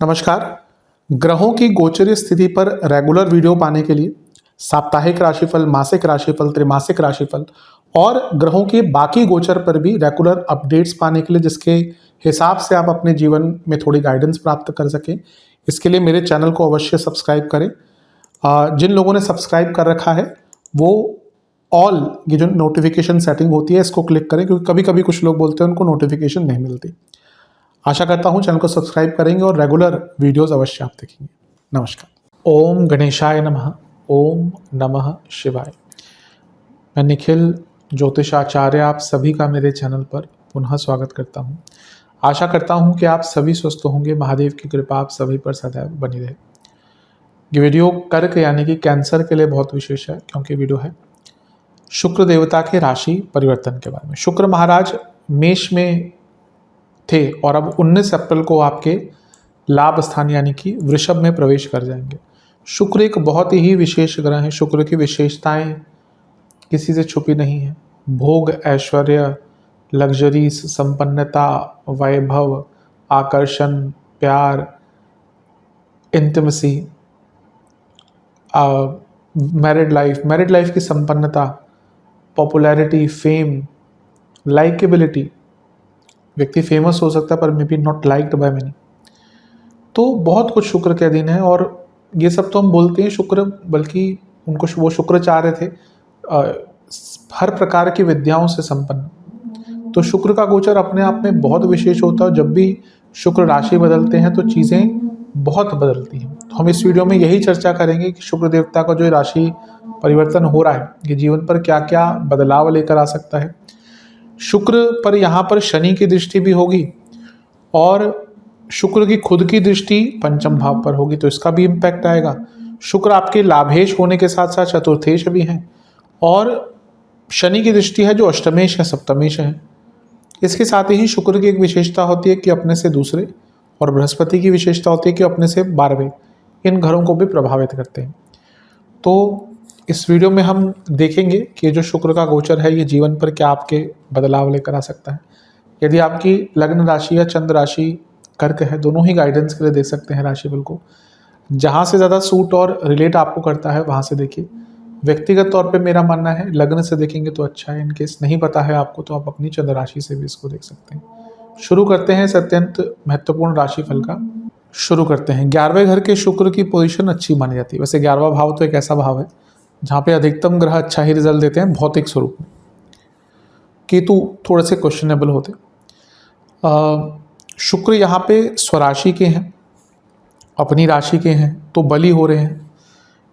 नमस्कार। ग्रहों की गोचरीय स्थिति पर रेगुलर वीडियो पाने के लिए साप्ताहिक राशिफल, मासिक राशिफल, त्रैमासिक राशिफल और ग्रहों के बाकी गोचर पर भी रेगुलर अपडेट्स पाने के लिए, जिसके हिसाब से आप अपने जीवन में थोड़ी गाइडेंस प्राप्त कर सकें, इसके लिए मेरे चैनल को अवश्य सब्सक्राइब करें। जिन लोगों ने सब्सक्राइब कर रखा है वो ऑल ये जो नोटिफिकेशन सेटिंग होती है इसको क्लिक करें, क्योंकि कभी कभी कुछ लोग बोलते हैं उनको नोटिफिकेशन नहीं मिलती। आशा करता हूँ चैनल को सब्सक्राइब करेंगे और रेगुलर वीडियोस अवश्य आप देखेंगे। नमस्कार। ओम गणेशाय नमः। ओम नमः शिवाय। मैं निखिल ज्योतिषाचार्य आप सभी का मेरे चैनल पर पुनः स्वागत करता हूँ। आशा करता हूँ कि आप सभी स्वस्थ होंगे। महादेव की कृपा आप सभी पर सदैव बनी रहे। ये वीडियो कर्क यानी कि कैंसर के लिए बहुत विशेष है, क्योंकि वीडियो है शुक्र देवता के राशि परिवर्तन के बारे में। शुक्र महाराज मेष में थे और अब 19 अप्रैल को आपके लाभ स्थान यानी कि वृषभ में प्रवेश कर जाएंगे। शुक्र एक बहुत ही विशेष ग्रह है। शुक्र की विशेषताएं किसी से छुपी नहीं है। भोग, ऐश्वर्य, लग्जरीज, संपन्नता, वैभव, आकर्षण, प्यार, इंटिमेसी, मैरिड लाइफ की संपन्नता, पॉपुलैरिटी, फेम, लाइकेबिलिटी। व्यक्ति फेमस हो सकता है पर may be not liked by many. तो बहुत कुछ शुक्र के अधीन है और ये सब तो हम बोलते हैं शुक्र, बल्कि उनको वो शुक्राचार्य थे, हर प्रकार की विद्याओं से संपन्न। तो शुक्र का गोचर अपने आप में बहुत विशेष होता है। जब भी शुक्र राशि बदलते हैं तो चीज़ें बहुत बदलती हैं। तो हम इस वीडियो में यही चर्चा करेंगे कि शुक्र देवता का जो राशि परिवर्तन हो रहा है ये जीवन पर क्या क्या बदलाव लेकर आ सकता है। शुक्र पर यहाँ पर शनि की दृष्टि भी होगी और शुक्र की खुद की दृष्टि पंचम भाव पर होगी, तो इसका भी इम्पैक्ट आएगा। शुक्र आपके लाभेश होने के साथ साथ चतुर्थेश भी हैं और शनि की दृष्टि है जो अष्टमेश है, सप्तमेश है। इसके साथ ही शुक्र की एक विशेषता होती है कि अपने से दूसरे, और बृहस्पति की विशेषता होती है कि अपने से 12वें, इन घरों को भी प्रभावित करते हैं। तो इस वीडियो में हम देखेंगे कि जो शुक्र का गोचर है ये जीवन पर क्या आपके बदलाव लेकर आ सकता है। यदि आपकी लग्न राशि या चंद्र राशि कर्क है, दोनों ही गाइडेंस के लिए देख सकते हैं राशिफल को। जहाँ से ज़्यादा सूट और रिलेट आपको करता है वहाँ से देखिए। व्यक्तिगत तौर पे मेरा मानना है लग्न से देखेंगे तो अच्छा है। इनकेस नहीं पता है आपको तो आप अपनी चंद्र राशि से भी इसको देख सकते हैं। शुरू करते हैं इस अत्यंत महत्वपूर्ण राशिफल का। शुरू करते हैं। 11वें घर के शुक्र की पोजीशन अच्छी मानी जाती है। वैसे 11वां भाव तो एक ऐसा भाव है जहाँ पे अधिकतम ग्रह अच्छा ही रिजल्ट देते हैं भौतिक स्वरूप में। केतु थोड़े से क्वेश्चनेबल होते। शुक्र यहाँ पे स्वराशि के हैं, अपनी राशि के हैं, तो बली हो रहे हैं।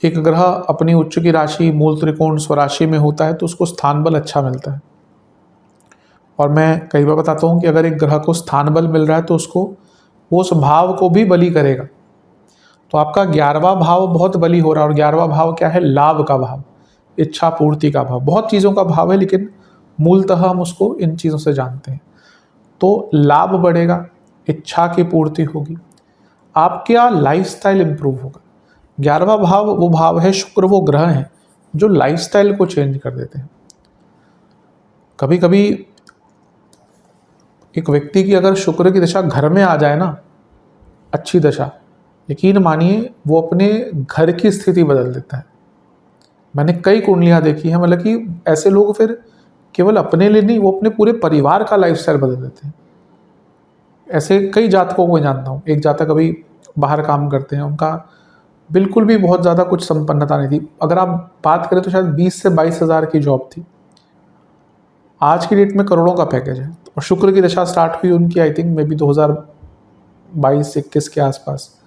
एक ग्रह अपनी उच्च की राशि मूल त्रिकोण स्वराशि में होता है तो उसको स्थान बल अच्छा मिलता है। और मैं कई बार बताता हूँ कि अगर एक ग्रह को स्थान बल मिल रहा है तो उसको वो उस भाव को भी बली करेगा। तो आपका 11वां भाव बहुत बली हो रहा है। और 11वां भाव क्या है? लाभ का भाव, इच्छा पूर्ति का भाव, बहुत चीज़ों का भाव है, लेकिन मूलतः हम उसको इन चीज़ों से जानते हैं। तो लाभ बढ़ेगा, इच्छा की पूर्ति होगी, आपका लाइफस्टाइल इंप्रूव होगा। 11वां भाव वो भाव है, शुक्र वो ग्रह है जो लाइफस्टाइल को चेंज कर देते हैं। कभी कभी एक व्यक्ति की अगर शुक्र की दशा घर में आ जाए ना, अच्छी दशा, यकीन मानिए वो अपने घर की स्थिति बदल देता है। मैंने कई कुंडलियां देखी हैं, मतलब कि ऐसे लोग फिर केवल अपने लिए नहीं, वो अपने पूरे परिवार का लाइफस्टाइल बदल देते हैं। ऐसे कई जातकों को जानता हूँ। एक जातक अभी बाहर काम करते हैं, उनका बिल्कुल भी बहुत ज़्यादा कुछ संपन्नता नहीं थी। अगर आप बात करें तो शायद 20 से 22 हज़ार की जॉब थी। आज की डेट में करोड़ों का पैकेज है। और शुक्र की दशा स्टार्ट हुई उनकी आई थिंक मे बी 2022-21 के आसपास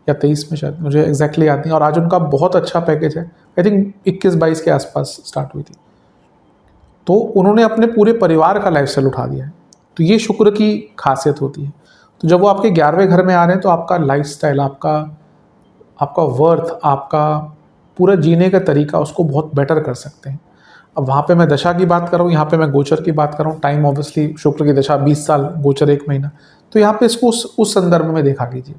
या 23 में, शायद मुझे एग्जैक्टली याद नहीं। और आज उनका बहुत अच्छा पैकेज है। आई थिंक 21-22 के आसपास स्टार्ट हुई थी। तो उन्होंने अपने पूरे परिवार का लाइफस्टाइल उठा दिया है। तो ये शुक्र की खासियत होती है। तो जब वो आपके 11वें घर में आ रहे हैं तो आपका लाइफस्टाइल, आपका वर्थ, आपका पूरा जीने का तरीका, उसको बहुत बेटर कर सकते हैं। अब वहाँ पे मैं दशा की बात कर रहा हूँ, यहाँ पे मैं गोचर की बात कर रहा हूँ। टाइम ऑब्वियसली शुक्र की दशा 20 साल, गोचर 1 महीना। तो यहाँ पे इसको उस संदर्भ में देखा कीजिए।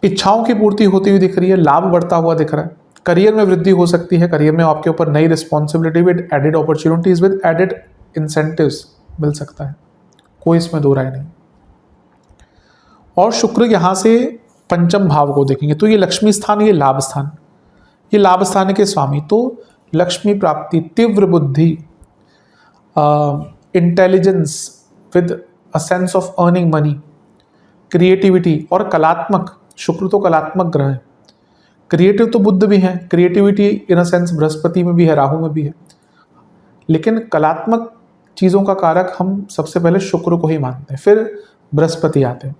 इच्छाओं की पूर्ति होती हुई दिख रही है, लाभ बढ़ता हुआ दिख रहा है, करियर में वृद्धि हो सकती है, करियर में आपके ऊपर नई responsibility with added opportunities with added incentives मिल सकता है। कोई इसमें दो राय नहीं। और शुक्र यहाँ से पंचम भाव को देखेंगे तो ये लक्ष्मी स्थान, ये लाभ स्थान, ये लाभ स्थान के स्वामी। तो लक्ष्मी प्राप्ति, तीव्र बुद्धि, intelligence with a sense of earning money, creativity और कलात्मक, शुक्र तो कलात्मक ग्रह है। क्रिएटिव तो बुध भी है, creativity in a sense Brihaspati में भी है, राहु में भी है, लेकिन कलात्मक चीज़ों का कारक हम सबसे पहले शुक्र को ही मानते हैं, फिर बृहस्पति आते हैं।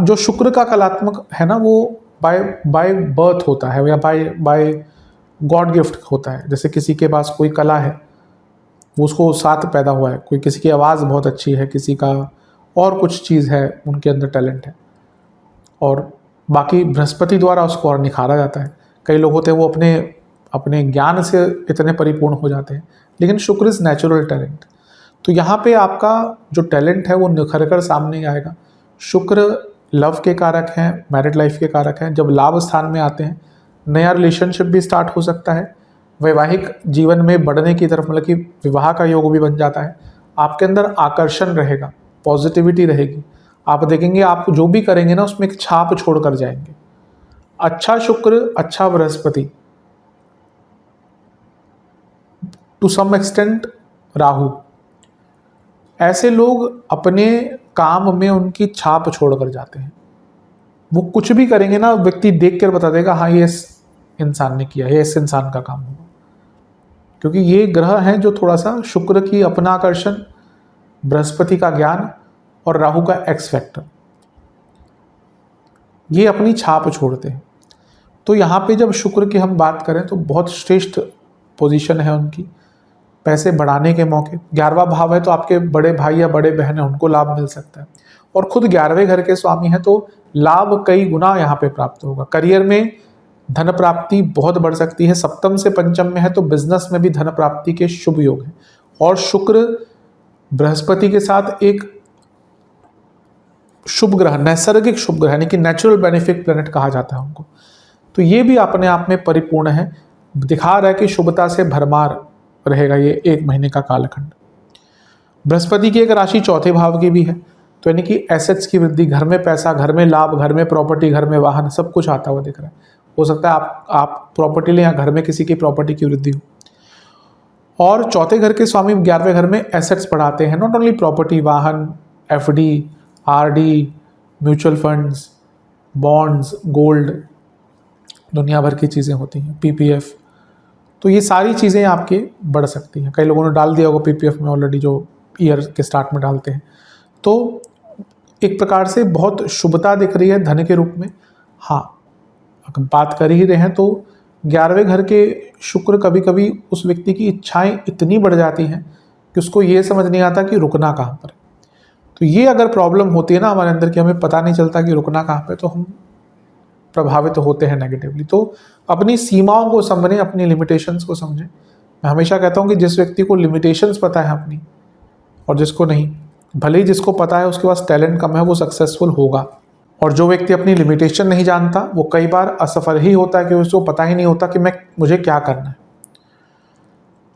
जो शुक्र का कलात्मक है ना, वो बाय बर्थ होता है या बाय गॉड गिफ्ट होता है। जैसे किसी के पास कोई कला है, वो उसको साथ पैदा हुआ है, कोई किसी की आवाज़ बहुत अच्छी है, किसी का और कुछ चीज़ है, उनके अंदर टैलेंट है, और बाकी बृहस्पति द्वारा उसको और निखारा जाता है। कई लोग होते हैं वो अपने ज्ञान से इतने परिपूर्ण हो जाते हैं, लेकिन शुक्र इज़ नेचुरल टैलेंट। तो यहाँ पे आपका जो टैलेंट है वो निखर कर सामने आएगा। शुक्र लव के कारक हैं, मैरिड लाइफ के कारक हैं। जब लाभ स्थान में आते हैं, नया रिलेशनशिप भी स्टार्ट हो सकता है, वैवाहिक जीवन में बढ़ने की तरफ, मतलब कि विवाह का योग भी बन जाता है। आपके अंदर आकर्षण रहेगा, पॉजिटिविटी रहेगी, आप देखेंगे आप जो भी करेंगे ना उसमें एक छाप छोड़ कर जाएंगे। अच्छा शुक्र, अच्छा बृहस्पति, टू सम एक्सटेंट राहु, ऐसे लोग अपने काम में उनकी छाप छोड़ कर जाते हैं। वो कुछ भी करेंगे ना, व्यक्ति देख कर बता देगा हाँ ये इस इंसान ने किया, ये इस इंसान का काम होगा, क्योंकि ये ग्रह हैं जो थोड़ा सा शुक्र की अपना आकर्षण, बृहस्पति का ज्ञान और राहु का एक्स फैक्टर, ये अपनी छाप छोड़ते हैं। तो यहाँ पे जब शुक्र की हम बात करें तो बहुत श्रेष्ठ पोजीशन है उनकी, पैसे बढ़ाने के मौके। 11वां भाव है तो आपके बड़े भाई या बड़े बहन है, उनको लाभ मिल सकता है, और खुद 11वें घर के स्वामी हैं तो लाभ कई गुना यहाँ पे प्राप्त होगा। करियर में धन प्राप्ति बहुत बढ़ सकती है। सप्तम से पंचम में है तो बिजनेस में भी धन प्राप्ति के शुभ योग हैं। और शुक्र बृहस्पति के साथ एक शुभ ग्रह, नैसर्गिक शुभ ग्रह, यानी कि नेचुरल बेनिफिट प्लैनेट कहा जाता है उनको। तो ये भी अपने आप में परिपूर्ण है, दिखा रहा है कि शुभता से भरमार रहेगा ये 1 महीने का कालखंड। बृहस्पति की एक राशि चौथे भाव की भी है, तो यानी कि एसेट्स की वृद्धि, घर में पैसा, घर में लाभ, घर में प्रॉपर्टी, घर में वाहन, सब कुछ आता हुआ दिख रहा है। हो सकता है आप प्रॉपर्टी लें या घर में किसी की प्रॉपर्टी की वृद्धि हो। और चौथे घर के स्वामी 11वें घर में एसेट्स बढ़ाते हैं, नॉट ओनली प्रॉपर्टी, वाहन, FD, RD, mutual funds, bonds, gold, दुनिया भर की चीज़ें होती हैं, पीपीएफ। तो ये सारी चीज़ें आपके बढ़ सकती हैं। कई लोगों ने डाल दिया होगा पीपीएफ में ऑलरेडी, जो ईयर के स्टार्ट में डालते हैं। तो एक प्रकार से बहुत शुभता दिख रही है धन के रूप में। हाँ, अगर बात कर ही रहे हैं तो 11वें घर के शुक्र कभी कभी उस व्यक्ति की इच्छाएं इतनी बढ़ जाती हैं कि उसको ये समझ नहीं आता कि रुकना कहाँ पर है। तो ये अगर प्रॉब्लम होती है ना हमारे अंदर कि हमें पता नहीं चलता कि रुकना कहाँ पे, तो हम प्रभावित होते हैं नेगेटिवली। तो अपनी सीमाओं को समझें, अपनी लिमिटेशंस को समझें। मैं हमेशा कहता हूँ कि जिस व्यक्ति को लिमिटेशंस पता है अपनी, और जिसको नहीं, भले ही जिसको पता है उसके पास टैलेंट कम है, वो सक्सेसफुल होगा। और जो व्यक्ति अपनी लिमिटेशन नहीं जानता वो कई बार असफल ही होता है, कि उसको पता ही नहीं होता कि मुझे क्या करना है।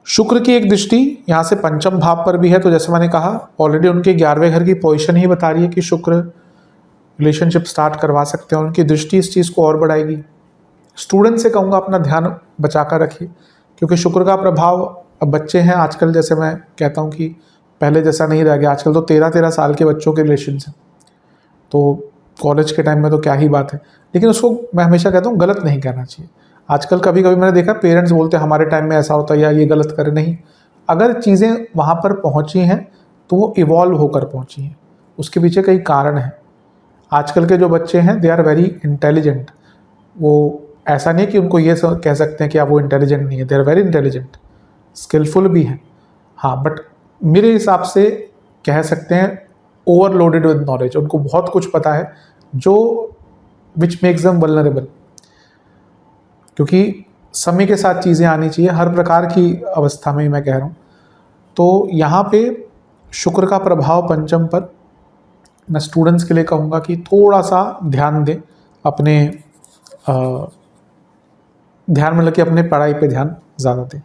शुक्र की एक दृष्टि यहाँ से पंचम भाव पर भी है, तो जैसे मैंने कहा ऑलरेडी उनके 11वें घर की पोजीशन ही बता रही है कि शुक्र रिलेशनशिप स्टार्ट करवा सकते हैं। उनकी दृष्टि इस चीज़ को और बढ़ाएगी। स्टूडेंट से कहूँगा अपना ध्यान बचा कर रखिए, क्योंकि शुक्र का प्रभाव, अब बच्चे हैं आजकल, जैसे मैं कहता हूँ कि पहले जैसा नहीं रह गया। आजकल तो 13-13 साल के बच्चों के रिलेशन हैं, तो कॉलेज के टाइम में तो क्या ही बात है। लेकिन उसको मैं हमेशा कहता हूँ गलत नहीं करना चाहिए। आजकल कभी कभी मैंने देखा पेरेंट्स बोलते हैं हमारे टाइम में ऐसा होता है या ये गलत करे। नहीं, अगर चीज़ें वहाँ पर पहुँची हैं तो वो इवॉल्व होकर पहुँची हैं, उसके पीछे कई कारण हैं। आजकल के जो बच्चे हैं दे आर वेरी इंटेलिजेंट। वो ऐसा नहीं कि उनको ये कह सकते हैं कि आप वो इंटेलिजेंट नहीं है, they are very intelligent, skilful भी हैं। हाँ, बट मेरे हिसाब से कह सकते हैं ओवरलोडेड विद नॉलेज। उनको बहुत कुछ पता है जो विच मेक्स देम वल्नरेबल, क्योंकि समय के साथ चीज़ें आनी चाहिए हर प्रकार की अवस्था में, मैं कह रहा हूँ। तो यहाँ पे शुक्र का प्रभाव पंचम पर, मैं स्टूडेंट्स के लिए कहूँगा कि थोड़ा सा ध्यान दें अपने ध्यान, मतलब कि अपने पढ़ाई पे ध्यान ज़्यादा दें।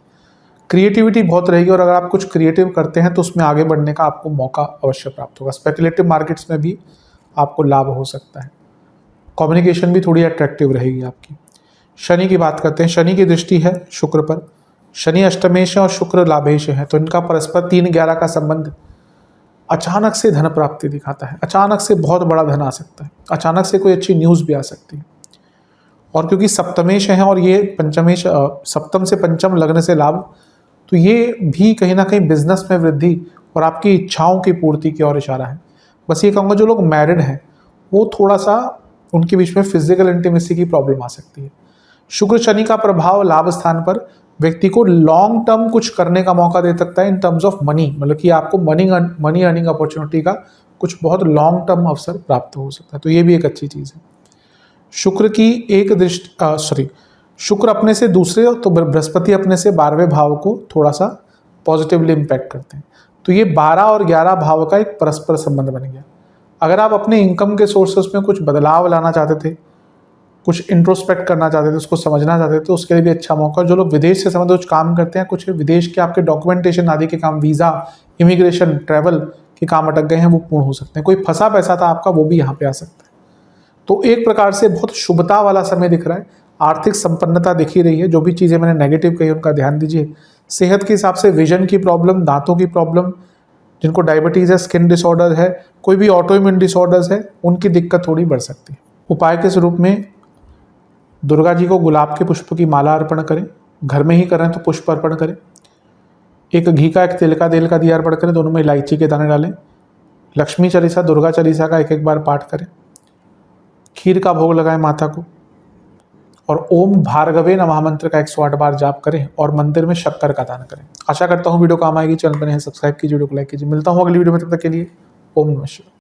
क्रिएटिविटी बहुत रहेगी और अगर आप कुछ क्रिएटिव करते हैं तो उसमें आगे बढ़ने का आपको मौका अवश्य प्राप्त होगा। स्पेकुलेटिव मार्केट्स में भी आपको लाभ हो सकता है। कम्युनिकेशन भी थोड़ी अट्रैक्टिव रहेगी आपकी। शनि की बात करते हैं। शनि की दृष्टि है शुक्र पर। शनि अष्टमेश है और शुक्र लाभेश है, तो इनका परस्पर 3-11 का संबंध अचानक से धन प्राप्ति दिखाता है। अचानक से बहुत बड़ा धन आ सकता है, अचानक से कोई अच्छी न्यूज़ भी आ सकती है। और क्योंकि सप्तमेश है और ये पंचमेश, सप्तम से पंचम लगने से लाभ, तो ये भी कहीं ना कहीं बिजनेस में वृद्धि और आपकी इच्छाओं की पूर्ति की ओर इशारा है। बस ये कहूँगा जो लोग मैरिड हैं वो थोड़ा सा उनके बीच में फिजिकल इंटीमेसी की प्रॉब्लम आ सकती है। शुक्र शनि का प्रभाव लाभ स्थान पर व्यक्ति को लॉन्ग टर्म कुछ करने का मौका दे सकता है इन टर्म्स ऑफ मनी, मतलब कि आपको मनी अर्निंग अपॉर्चुनिटी का कुछ बहुत लॉन्ग टर्म अवसर प्राप्त हो सकता है, तो ये भी एक अच्छी चीज़ है। शुक्र की एक दृष्टि शुक्र अपने से दूसरे, तो बृहस्पति अपने से 12वें भाव को थोड़ा सा पॉजिटिवली इम्पैक्ट करते हैं, तो ये 12 और 11 भाव का एक परस्पर संबंध बन गया। अगर आप अपने इनकम के सोर्सेस में कुछ बदलाव लाना चाहते थे, कुछ इंट्रोस्पेक्ट करना चाहते थे, उसको समझना चाहते थे, तो उसके लिए भी अच्छा मौका। जो लोग विदेश से संबंधित कुछ काम करते हैं, कुछ विदेश के आपके डॉक्यूमेंटेशन आदि के काम, वीज़ा, इमिग्रेशन, ट्रैवल के काम अटक गए हैं, वो पूर्ण हो सकते हैं। कोई फंसा पैसा था आपका, वो भी यहाँ पे आ सकता है। तो एक प्रकार से बहुत शुभता वाला समय दिख रहा है। आर्थिक संपन्नता दिख ही रही है। जो भी चीज़ें मैंने नेगेटिव कही उनका ध्यान दीजिए। सेहत के हिसाब से विजन की प्रॉब्लम, दांतों की प्रॉब्लम, जिनको डायबिटीज़ है, स्किन डिसऑर्डर है, कोई भी ऑटोइम्यून डिसऑर्डर्स है, उनकी दिक्कत थोड़ी बढ़ सकती है। उपाय के स्वरूप में दुर्गा जी को गुलाब के पुष्प की माला अर्पण करें। घर में ही करें तो पुष्प अर्पण करें। एक घी का, एक तिल का दिया अर्पण करें, दोनों में इलायची के दाने डालें। लक्ष्मी चालीसा, दुर्गा चालीसा का 1-1 बार पाठ करें। खीर का भोग लगाएं माता को, और ओम भार्गवे नमः मंत्र का 108 बार जाप करें और मंदिर में शक्कर का दान करें। आशा करता हूँ वीडियो काम आएगी। चैनल पर सब्सक्राइब कीजिए, वीडियो को लाइक कीजिए। मिलता हूँ अगली वीडियो में, तब तक के लिए ओम नमः शिवाय।